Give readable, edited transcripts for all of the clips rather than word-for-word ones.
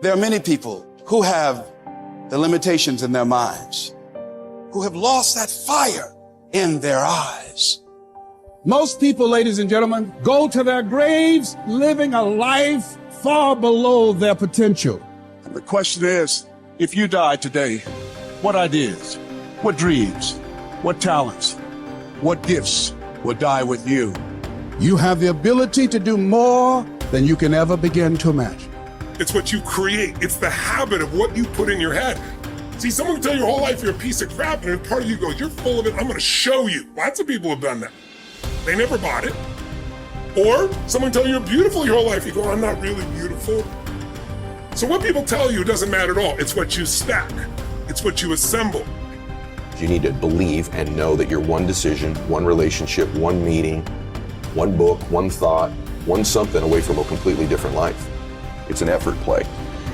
There are many people who have the limitations in their minds, who have lost that fire in their eyes. Most people, ladies and gentlemen, go to their graves living a life far below their potential. And the question is, if you die today, what ideas, what dreams, what talents, what gifts will die with you? You have the ability to do more than you can ever begin to imagine. It's what you create. It's the habit of what you put in your head. See, someone can tell you your whole life you're a piece of crap, and part of you goes, you're full of it, I'm gonna show you. Lots of people have done that. They never bought it. Or someone tell you you're beautiful your whole life, you go, I'm not really beautiful. So what people tell you doesn't matter at all. It's what you stack. It's what you assemble. You need to believe and know that you're one decision, one relationship, one meeting, one book, one thought, one something away from a completely different life. It's an effort play.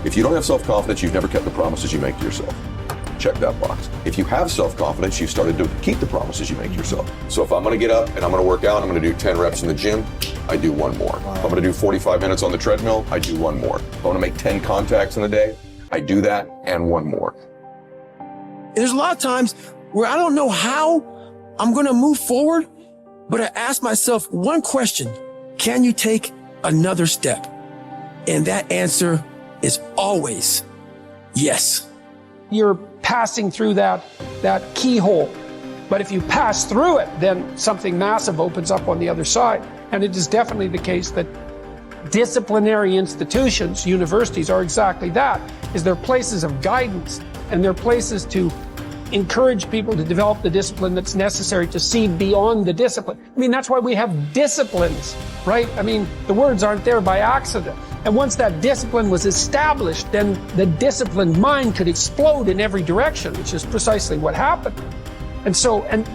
If you don't have self-confidence, you've never kept the promises you make to yourself. Check that box. If you have self-confidence, you've started to keep the promises you make to yourself. So if I'm gonna get up and I'm gonna work out, I'm gonna do 10 reps in the gym, I do one more. If I'm gonna do 45 minutes on the treadmill, I do one more. If I wanna make 10 contacts in a day, I do that and one more. There's a lot of times where I don't know how I'm gonna move forward, but I ask myself one question: can you take another step? And that answer is always yes. You're passing through that keyhole. But if you pass through it, then something massive opens up on the other side. And it is definitely the case that disciplinary institutions, universities, are exactly that, is they're places of guidance, and they're places to encourage people to develop the discipline that's necessary to see beyond the discipline. I mean, that's why we have disciplines, right? I mean, the words aren't there by accident. And once that discipline was established, then the disciplined mind could explode in every direction, which is precisely what happened. And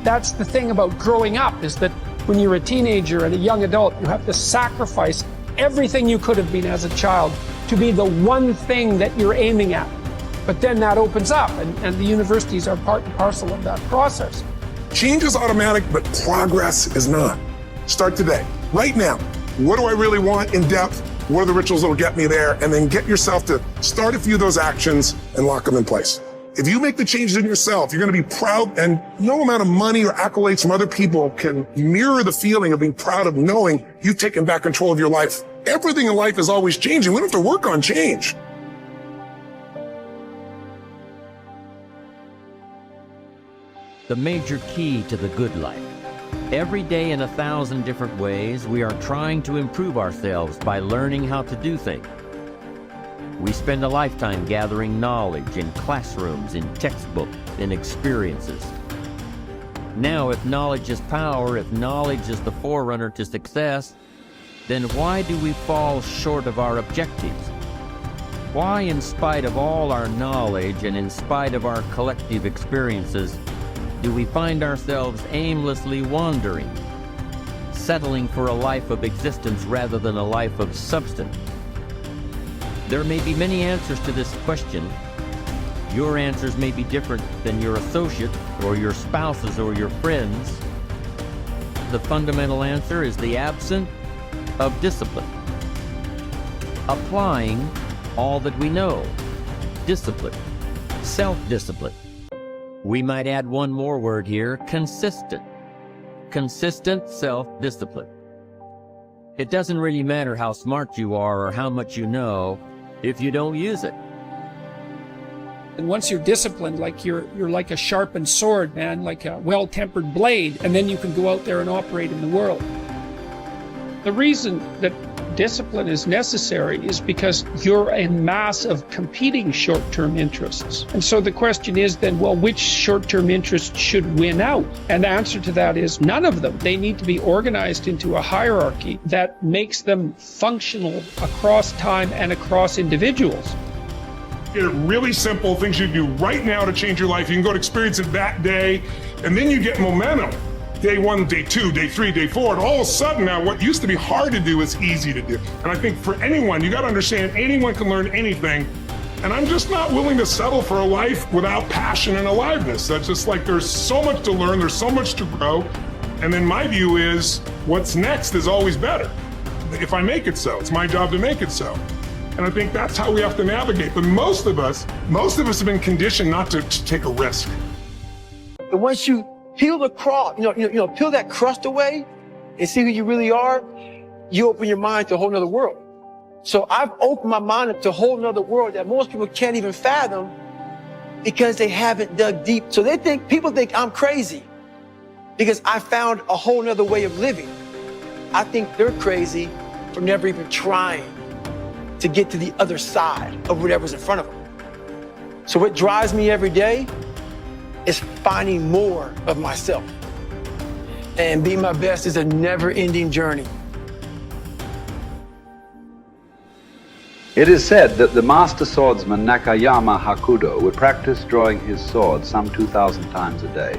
that's the thing about growing up, is that when you're a teenager and a young adult, you have to sacrifice everything you could have been as a child to be the one thing that you're aiming at. But then that opens up, and the universities are part and parcel of that process. Change is automatic, but progress is not. Start today, right now. What do I really want in depth? What are the rituals that will get me there? And then get yourself to start a few of those actions and lock them in place. If you make the changes in yourself, you're going to be proud, and no amount of money or accolades from other people can mirror the feeling of being proud of knowing you've taken back control of your life. Everything in life is always changing. We don't have to work on change. The major key to the good life. Every day in 1,000 different ways, we are trying to improve ourselves by learning how to do things. We spend a lifetime gathering knowledge in classrooms, in textbooks, in experiences. Now, if knowledge is power, if knowledge is the forerunner to success, then why do we fall short of our objectives? Why, in spite of all our knowledge and in spite of our collective experiences, do we find ourselves aimlessly wandering, settling for a life of existence rather than a life of substance? There may be many answers to this question. Your answers may be different than your associate or your spouse's or your friends. The fundamental answer is the absence of discipline. Applying all that we know. Discipline. Self-discipline. We might add one more word here: consistent. Consistent self-discipline. It doesn't really matter how smart you are or how much you know if you don't use it. And once you're disciplined, like you're like a sharpened sword, man, like a well-tempered blade, and then you can go out there and operate in the world. The reason that discipline is necessary is because you're a mass of competing short-term interests. And so the question is then, well, which short-term interest should win out? And the answer to that is none of them. They need to be organized into a hierarchy that makes them functional across time and across individuals. Get it really simple, things you do right now to change your life. You can go to experience it that day, and then you get momentum. Day 1, day 2, day 3, day 4, and all of a sudden now what used to be hard to do is easy to do. And I think for anyone, you got to understand, anyone can learn anything. And I'm just not willing to settle for a life without passion and aliveness. That's just like, there's so much to learn, there's so much to grow. And then my view is, what's next is always better. If I make it so, it's my job to make it so. And I think that's how we have to navigate. But most of us have been conditioned not to take a risk. And once you peel the crust, peel that crust away and see who you really are, you open your mind to a whole nother world. So I've opened my mind up to a whole nother world that most people can't even fathom because they haven't dug deep. So people think I'm crazy because I found a whole nother way of living. I think they're crazy for never even trying to get to the other side of whatever's in front of them. So what drives me every day is finding more of myself. And being my best is a never-ending journey. It is said that the master swordsman Nakayama Hakudo would practice drawing his sword some 2,000 times a day.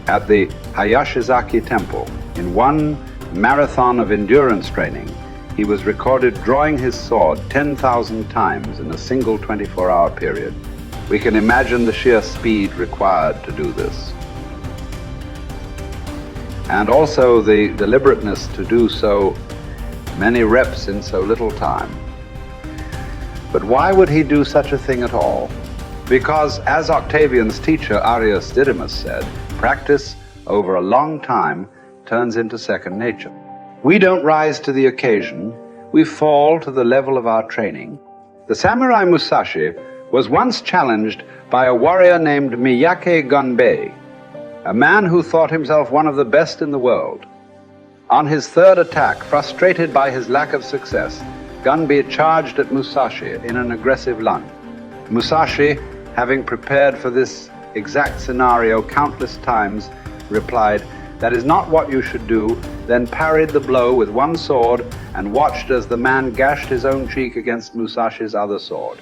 At the Hayashizaki temple, in one marathon of endurance training, he was recorded drawing his sword 10,000 times in a single 24-hour period. We can imagine the sheer speed required to do this. And also the deliberateness to do so many reps in so little time. But why would he do such a thing at all? Because, as Octavian's teacher Arrius Didymus said, practice over a long time turns into second nature. We don't rise to the occasion, we fall to the level of our training. The samurai Musashi was once challenged by a warrior named Miyake Gunbei, a man who thought himself one of the best in the world. On his third attack, frustrated by his lack of success, Gunbei charged at Musashi in an aggressive lunge. Musashi, having prepared for this exact scenario countless times, replied, "That is not what you should do," then parried the blow with one sword and watched as the man gashed his own cheek against Musashi's other sword.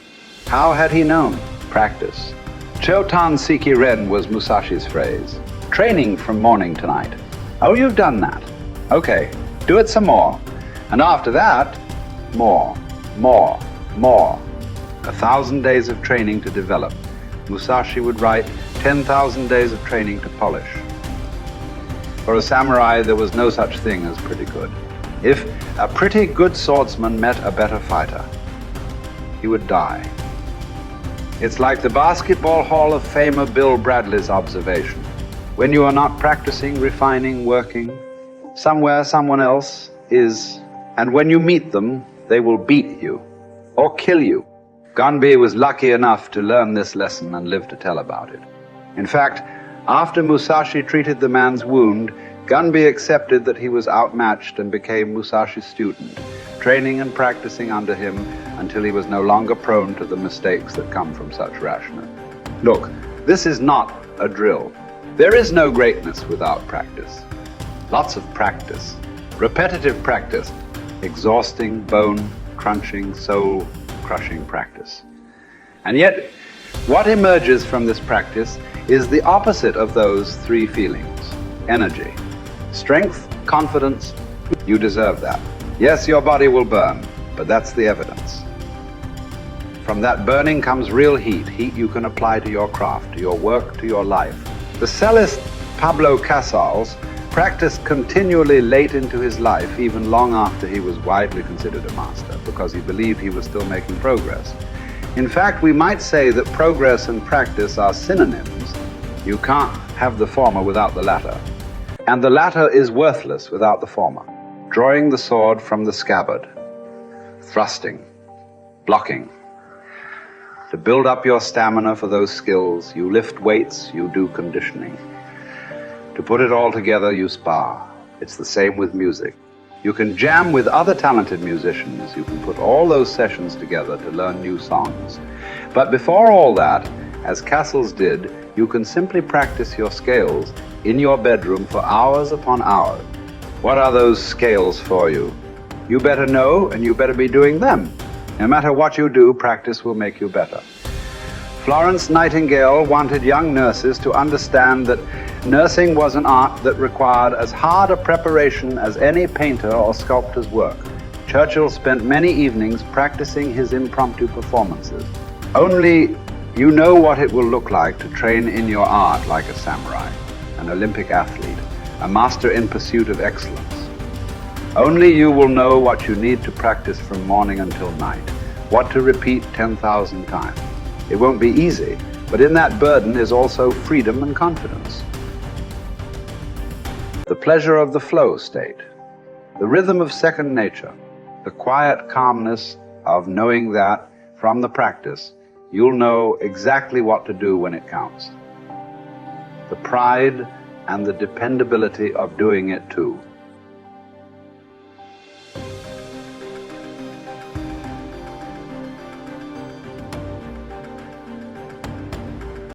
How had he known? Practice. Chotan Siki Ren was Musashi's phrase. Training from morning to night. Oh, you've done that. Okay, do it some more. And after that, more. 1,000 days of training to develop. Musashi would write 10,000 days of training to polish. For a samurai, there was no such thing as pretty good. If a pretty good swordsman met a better fighter, he would die. It's like the Basketball Hall of Famer Bill Bradley's observation. When you are not practicing, refining, working, somewhere someone else is, and when you meet them, they will beat you or kill you. Gunbei was lucky enough to learn this lesson and live to tell about it. In fact, after Musashi treated the man's wound, Gunbei accepted that he was outmatched and became Musashi's student, training and practicing under him until he was no longer prone to the mistakes that come from such rashness. Look, this is not a drill. There is no greatness without practice. Lots of practice, repetitive practice, exhausting, bone-crunching, soul-crushing practice. And yet, what emerges from this practice is the opposite of those three feelings. Energy, strength, confidence. You deserve that. Yes, your body will burn, but that's the evidence. From that burning comes real heat, heat you can apply to your craft, to your work, to your life. The cellist Pablo Casals practiced continually late into his life, even long after he was widely considered a master, because he believed he was still making progress. In fact, we might say that progress and practice are synonyms. You can't have the former without the latter. And the latter is worthless without the former. Drawing the sword from the scabbard, thrusting, blocking. To build up your stamina for those skills, you lift weights, you do conditioning. To put it all together, you spar. It's the same with music. You can jam with other talented musicians. You can put all those sessions together to learn new songs. But before all that, as Casals did, you can simply practice your scales in your bedroom for hours upon hours. What are those scales for you? You better know, and you better be doing them. No matter what you do, practice will make you better. Florence Nightingale wanted young nurses to understand that nursing was an art that required as hard a preparation as any painter or sculptor's work. Churchill spent many evenings practicing his impromptu performances. Only you know what it will look like to train in your art like a samurai, an Olympic athlete, a master in pursuit of excellence. Only you will know what you need to practice from morning until night, what to repeat 10,000 times. It won't be easy, but in that burden is also freedom and confidence. The pleasure of the flow state, the rhythm of second nature, the quiet calmness of knowing that from the practice, you'll know exactly what to do when it counts. The pride and the dependability of doing it too.